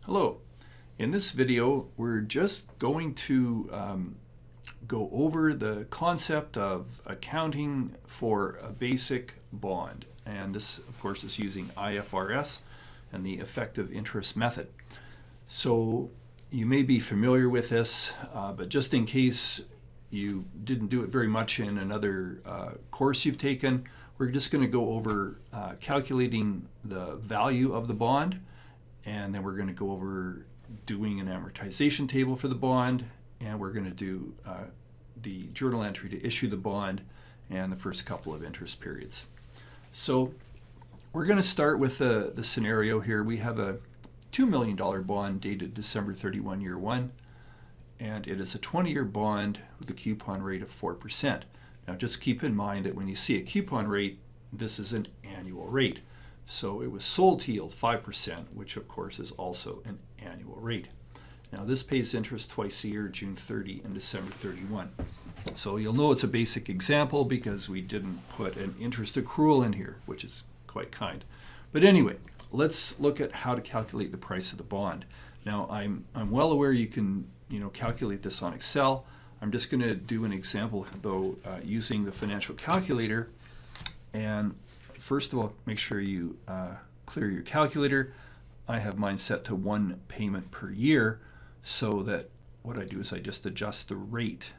Hello. In this video, we're just going to go over the concept of accounting for a basic bond. And this, of course, is using IFRS and the effective interest method. So you may be familiar with this, but just in case you didn't do it very much in another course you've taken, we're just going to go over calculating the value of the bond, and then we're going to go over doing an amortization table for the bond, and we're going to do the journal entry to issue the bond and the first couple of interest periods. So we're going to start with the scenario here. We have a $2 million bond dated December 31, year one, and it is a 20-year bond with a coupon rate of 4%. Now just keep in mind that when you see a coupon rate, this is an annual rate. So it was sold to yield 5%, which of course is also an annual rate. Now this pays interest twice a year, June 30 and December 31. So you'll know it's a basic example because we didn't put an interest accrual in here, which is quite kind. But anyway, let's look at how to calculate the price of the bond. Now I'm well aware you can calculate this on Excel. I'm just going to do an example though using the financial calculator. And first of all, make sure you clear your calculator. I have mine set to one payment per year, so that what I do is I just adjust the rate.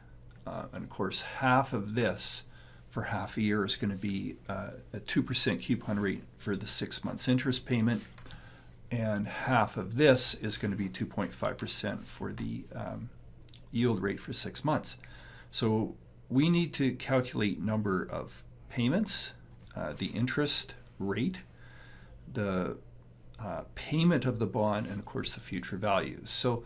And of course, half of this for half a year is going to be a 2% coupon rate for the 6 months interest payment, and half of this is going to be 2.5% for the yield rate for 6 months. So we need to calculate number of payments, the interest rate, the payment of the bond, and of course the future value. So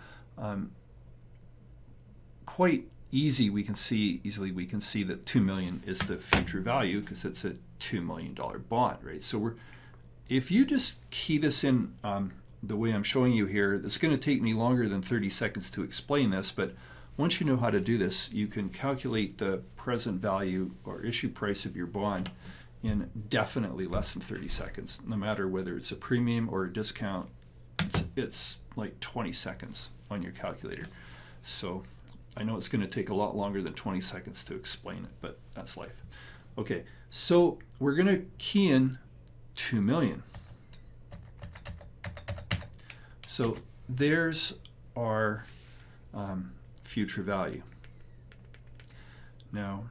quite easily we can see that $2 million is the future value because it's a $2 million bond, right? So if you just key this in the way I'm showing you here, it's going to take me longer than 30 seconds to explain this, but once you know how to do this, you can calculate the present value or issue price of your bond in definitely less than 30 seconds, no matter whether it's a premium or a discount. It's like 20 seconds on your calculator. So I know it's going to take a lot longer than 20 seconds to explain it, but that's life. Okay, so we're going to key in 2 million. So there's our future value. Now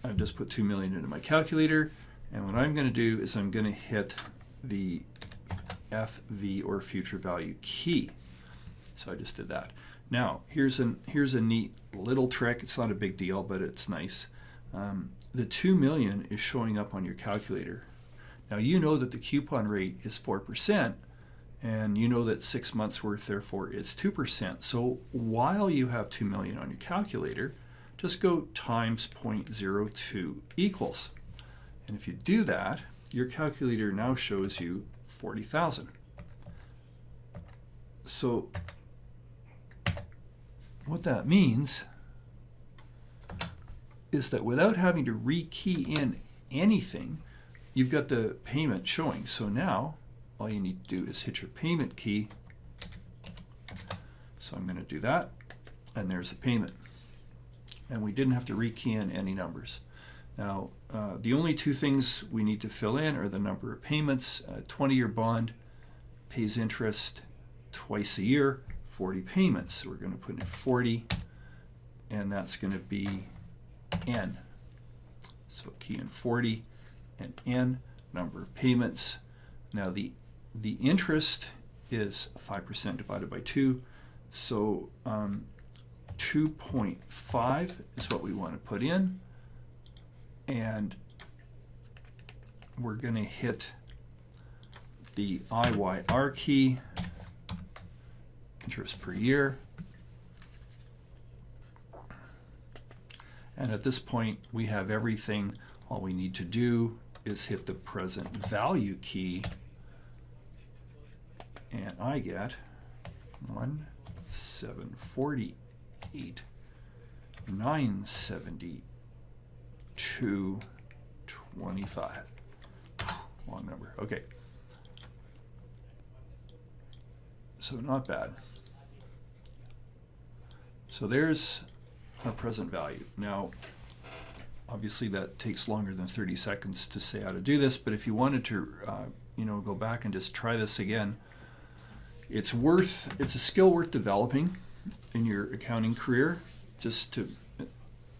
I've just put 2 million into my calculator, and what I'm going to do is I'm going to hit the FV or future value key. So I just did that. Now here's a neat little trick. It's not a big deal, but it's nice. The 2 million is showing up on your calculator. Now you know that the coupon rate is 4%, and you know that 6 months worth therefore is 2%. So while you have 2 million on your calculator, just go times 0.02 equals. And if you do that, your calculator now shows you 40,000. So what that means is that without having to rekey in anything, you've got the payment showing. So now all you need to do is hit your payment key. So I'm going to do that, and there's a payment. And we didn't have to rekey in any numbers. Now, the only two things we need to fill in are the number of payments. A 20-year bond pays interest twice a year, 40 payments. So we're going to put in 40, and that's going to be N. So key in 40 and N, number of payments. Now the interest is 5% divided by 2. So 2.5 is what we want to put in, and we're going to hit the IYR key, interest per year, and at this point we have everything. All we need to do is hit the present value key, and I get 1,748, 972.25. Long number. Okay. So not bad. So there's our present value. Now, obviously that takes longer than 30 seconds to say how to do this, but if you wanted to go back and just try this again, it's a skill worth developing in your accounting career, just to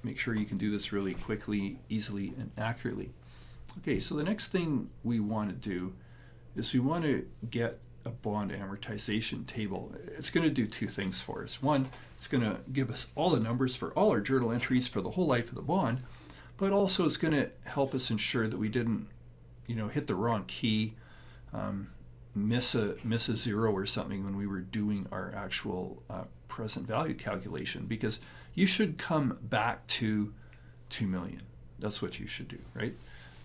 make sure you can do this really quickly, easily, and accurately. Okay, so the next thing we want to do is we want to get a bond amortization table. It's going to do two things for us. One, it's going to give us all the numbers for all our journal entries for the whole life of the bond, but also it's going to help us ensure that we didn't, hit the wrong key, miss a zero or something when we were doing our actual present value calculation, because you should come back to 2 million. That's what you should do, right?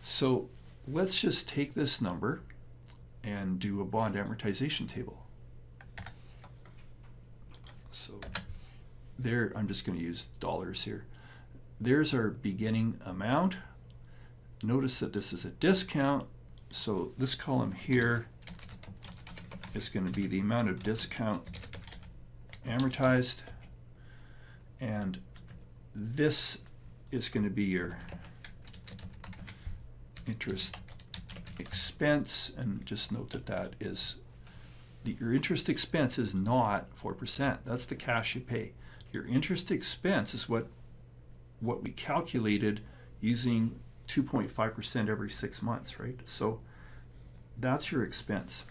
So let's just take this number and do a bond amortization table. So there, I'm just going to use dollars here. There's our beginning amount. Notice that this is a discount, so this column here is going to be the amount of discount amortized, and this is going to be your interest expense. And just note that your interest expense is not 4%. That's the cash you pay. Your interest expense is what we calculated using 2.5% every 6 months, right? So that's your expense.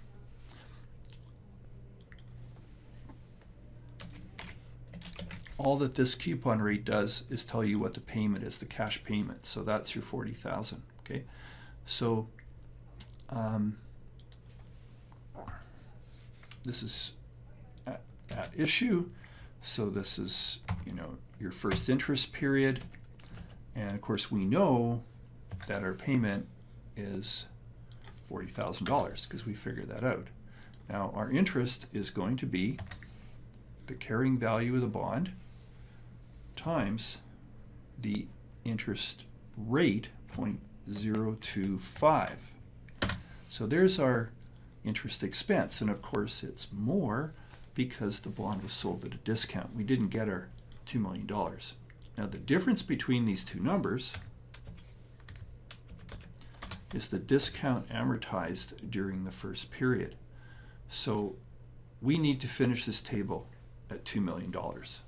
All that this coupon rate does is tell you what the payment is, the cash payment. So that's your 40,000. Okay, so this is at issue. So this is your first interest period, and of course we know that our payment is $40,000 because we figured that out. Now our interest is going to be the carrying value of the bond times the interest rate, 0.025. So there's our interest expense, and of course it's more because the bond was sold at a discount. We didn't get our $2 million. Now the difference between these two numbers is the discount amortized during the first period. So we need to finish this table at $2 million.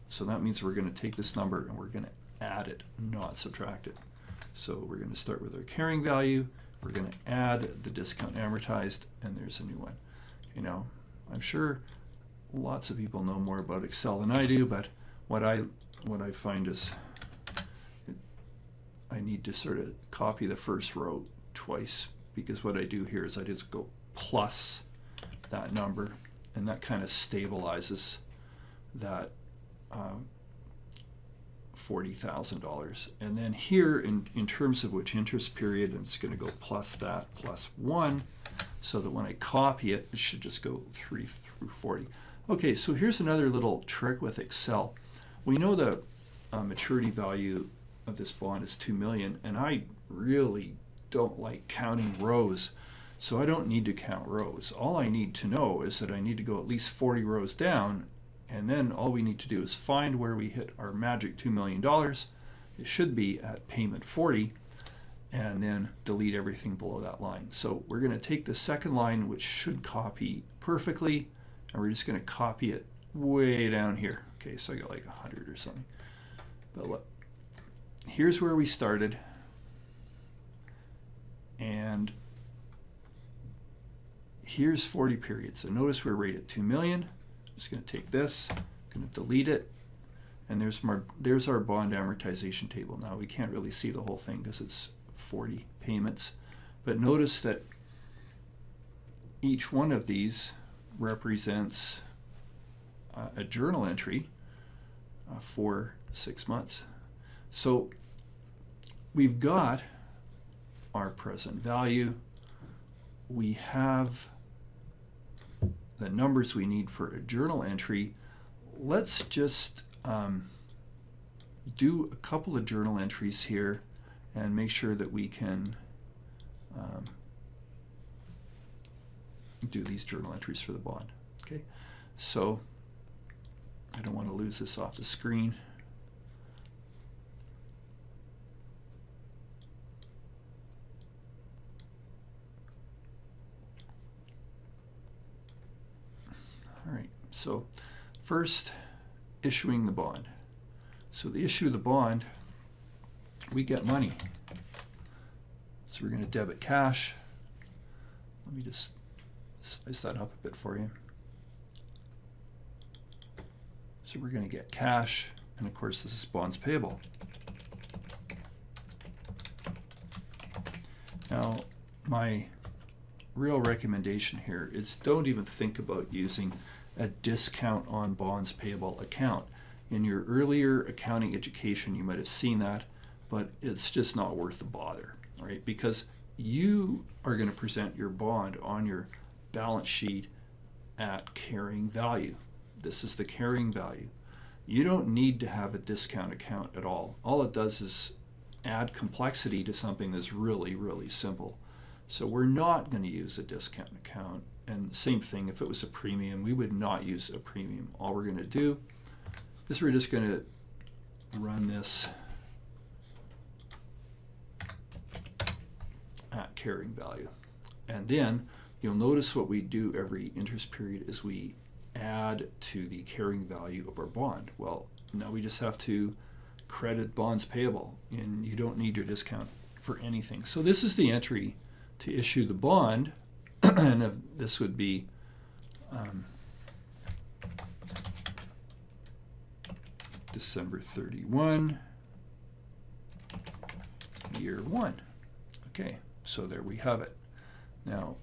So that means we're going to take this number and we're going to add it, not subtract it. So we're going to start with our carrying value, we're going to add the discount amortized, and there's a new one. I'm sure lots of people know more about Excel than I do, but what I find is I need to sort of copy the first row twice, because what I do here is I just go plus that number, and that kind of stabilizes that $40,000. And then here, in terms of which interest period, I'm just going to go plus that plus 1, so that when I copy it, it should just go 3 through 40. Okay, so here's another little trick with Excel. We know the maturity value of this bond is 2 million, and I really don't like counting rows, so I don't need to count rows. All I need to know is that I need to go at least 40 rows down, and then all we need to do is find where we hit our magic $2 million. It should be at payment 40, and then delete everything below that line. So we're going to take the second line, which should copy perfectly, and we're just going to copy it way down here. Okay, so I got like 100 or something. But look, here's where we started, and here's 40 periods. So notice we're right at 2 million. I'm just going to take this, going to delete it, and there's our bond amortization table. Now we can't really see the whole thing because it's 40 payments, but notice that each one of these represents a journal entry for 6 months. So we've got our present value, we have the numbers we need for a journal entry. Let's just do a couple of journal entries here and make sure that we can do these journal entries for the bond. Okay, So I don't want to lose this off the screen. All right, so first, issuing the bond. So to issue the bond, we get money. So we're going to debit cash. Let me just size that up a bit for you. So we're going to get cash, and of course this is bonds payable. Now, my real recommendation here is don't even think about using a discount on bonds payable account. In your earlier accounting education, you might have seen that, but it's just not worth the bother, right? Because you are going to present your bond on your balance sheet at carrying value. This is the carrying value. You don't need to have a discount account at all. All it does is add complexity to something that's really, really simple. So we're not going to use a discount account. And same thing, if it was a premium, we would not use a premium. All we're going to do is we're just going to run this at carrying value. And then you'll notice what we do every interest period is we add to the carrying value of our bond. Well, now we just have to credit bonds payable, and you don't need your discount for anything. So this is the entry to issue the bond, and this would be December 31, year 1. Okay, so there we have it. Now,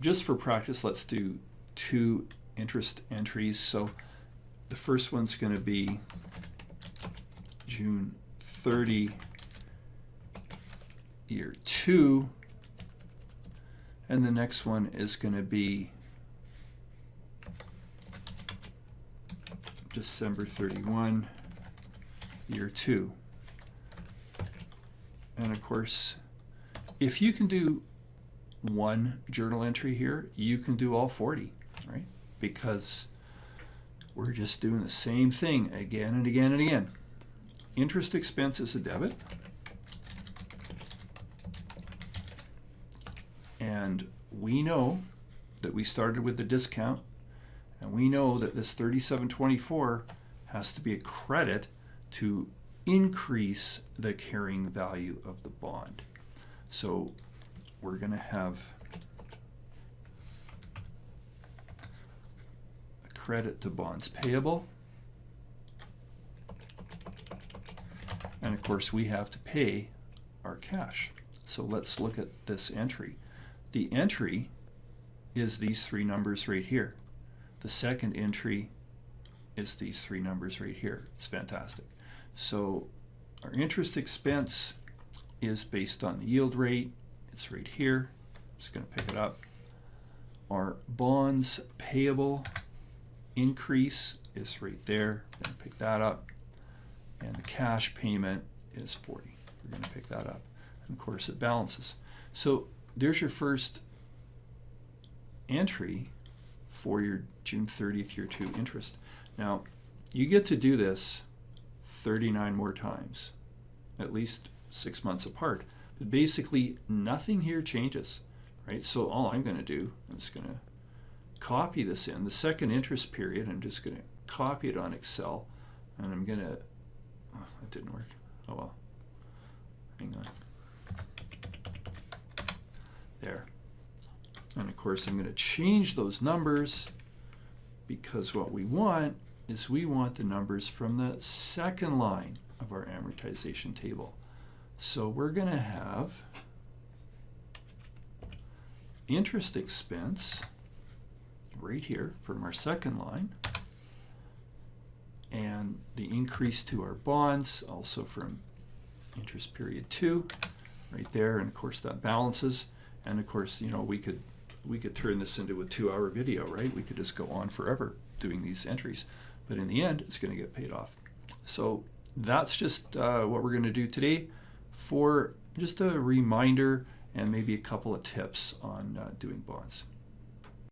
just for practice, let's do 2 interest entries. So the first one's going to be June 30, year 2, and the next one is going to be December 31, year 2. And of course, if you can do one journal entry here, you can do all 40, right? Because we're just doing the same thing again and again and again. Interest expense is a debit. And we know that we started with the discount, and we know that this 3724 has to be a credit to increase the carrying value of the bond. So we're going to have a credit to bonds payable. And of course, we have to pay our cash. So let's look at this entry. The entry is these 3 numbers right here. The second entry is these 3 numbers right here. It's fantastic. So our interest expense is based on the yield rate. It's right here. I'm just going to pick it up. Our bonds payable increase is right there. I'm going to pick that up. And the cash payment is 40. We're going to pick that up. And of course, it balances. So there's your first entry for your June 30th year 2 interest. Now, you get to do this 39 more times, at least 6 months apart. But basically, nothing here changes, right? So all I'm going to do, I'm just going to copy this in. The second interest period, I'm just going to copy it on Excel, and I'm going to, oh, that didn't work. Oh well. Hang on. There. And of course, I'm going to change those numbers because what we want is we want the numbers from the second line of our amortization table. So we're going to have interest expense right here from our second line, and the increase to our bonds also from interest period 2 right there, and of course that balances. And of course, you know, we could turn this into a 2-hour video, right? We could just go on forever doing these entries, but in the end it's going to get paid off. So that's just what we're going to do today for just a reminder and maybe a couple of tips on doing bonds.